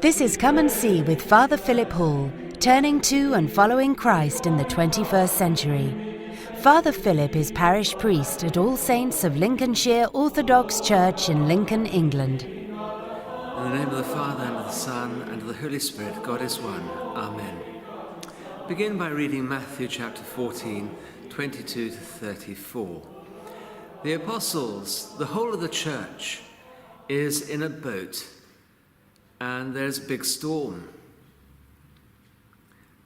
This is Come and See with Father Philip Hall, turning to and following Christ in the 21st century. Father Philip is parish priest at All Saints of Lincolnshire Orthodox Church in Lincoln, England. In the name of the Father, and of the Son, and of the Holy Spirit, God is one. Amen. Begin by reading Matthew chapter 14, 22 to 34. The apostles, the whole of the church, is in a boat, and there's a big storm.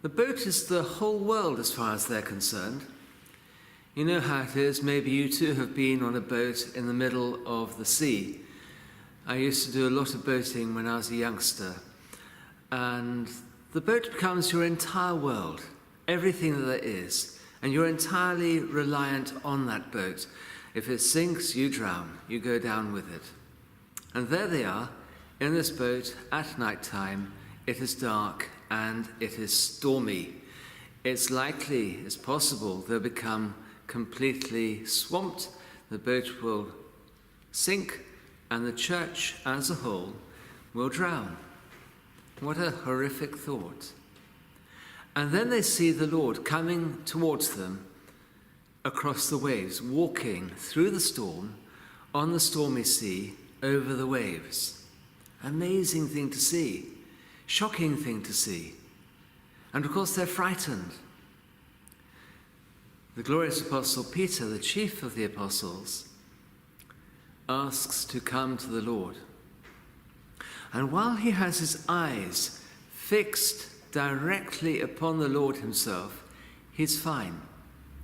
The boat is the whole world as far as they're concerned. You know how it is. Maybe you too have been on a boat in the middle of the sea. I used to do a lot of boating when I was a youngster. And the boat becomes your entire world, everything that there is. And you're entirely reliant on that boat. If it sinks, you drown. You go down with it. And there they are, in this boat at night time. It is dark and it is stormy. It's likely, it's possible, they'll become completely swamped. The boat will sink and the church as a whole will drown. What a horrific thought. And then they see the Lord coming towards them across the waves, walking through the storm on the stormy sea over the waves. Amazing thing to see, shocking thing to see. And of course they're frightened. The glorious apostle Peter, the chief of the apostles, asks to come to the Lord. And while he has his eyes fixed directly upon the Lord himself, he's fine.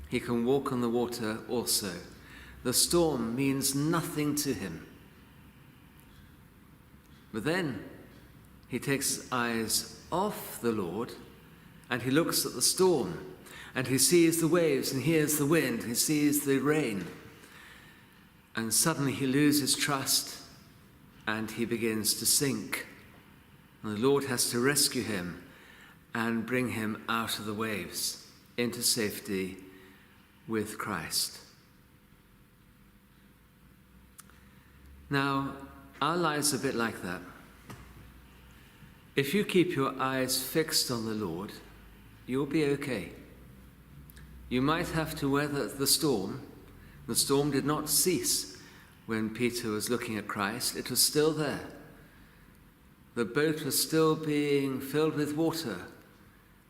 He can walk on the water also. The storm means nothing to him. But then he takes his eyes off the Lord and he looks at the storm and he sees the waves and hears the wind, he sees the rain. And suddenly he loses trust and he begins to sink. And the Lord has to rescue him and bring him out of the waves into safety with Christ. Now, our lives are a bit like that. If you keep your eyes fixed on the Lord, you'll be okay. You might have to weather the storm. The storm did not cease when Peter was looking at Christ. It was still there. The boat was still being filled with water.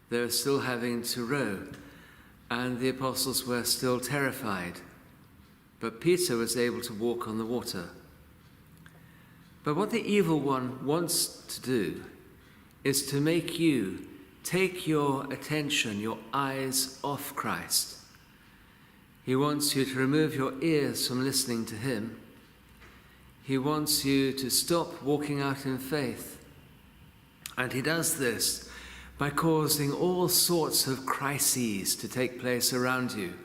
They were still having to row, and the apostles were still terrified. But Peter was able to walk on the water. But what the evil one wants to do is to make you take your attention, your eyes off Christ. He wants you to remove your ears from listening to him. He wants you to stop walking out in faith. And he does this by causing all sorts of crises to take place around you.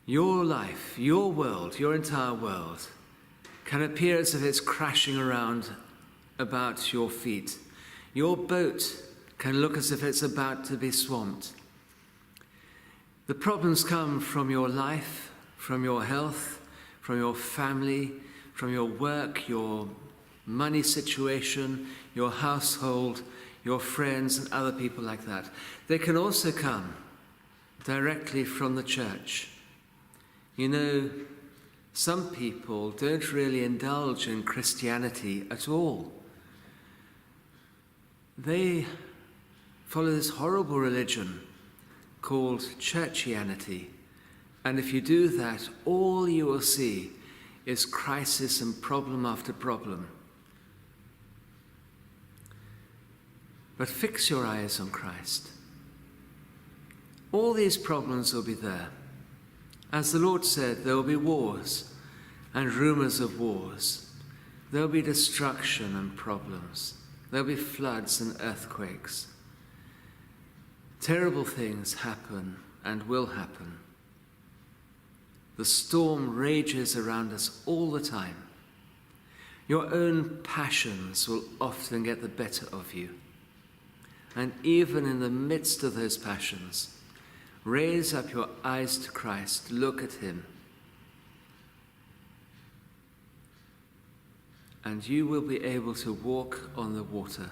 Your life, your world, your entire world can appear as if it's crashing around about your feet. Your boat can look as if it's about to be swamped. The problems come from your life, from your health, from your family, from your work, your money situation, your household, your friends and other people like that. They can also come directly from the church. You know, some people don't really indulge in Christianity at all. They follow this horrible religion called churchianity. And if you do that, all you will see is crisis and problem after problem. But fix your eyes on Christ. All these problems will be there. As the Lord said, there will be wars and rumors of wars. There will be destruction and problems. There will be floods and earthquakes. Terrible things happen and will happen. The storm rages around us all the time. Your own passions will often get the better of you. And even in the midst of those passions, raise up your eyes to Christ, look at him. and you will be able to walk on the water.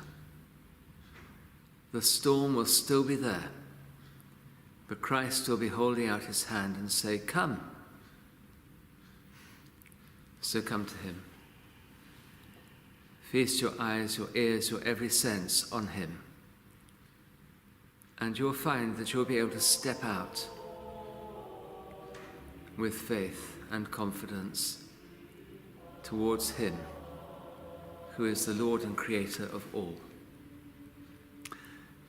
The storm will still be there, but Christ will be holding out his hand and say, "Come." So come to him. Feast your eyes, your ears, your every sense on him. And you'll find that you'll be able to step out with faith and confidence towards him who is the Lord and Creator of all.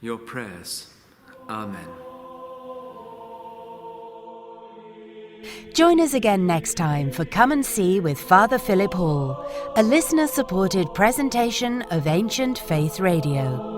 Your prayers. Amen. Join us again next time for Come and See with Father Philip Hall, a listener-supported presentation of Ancient Faith Radio.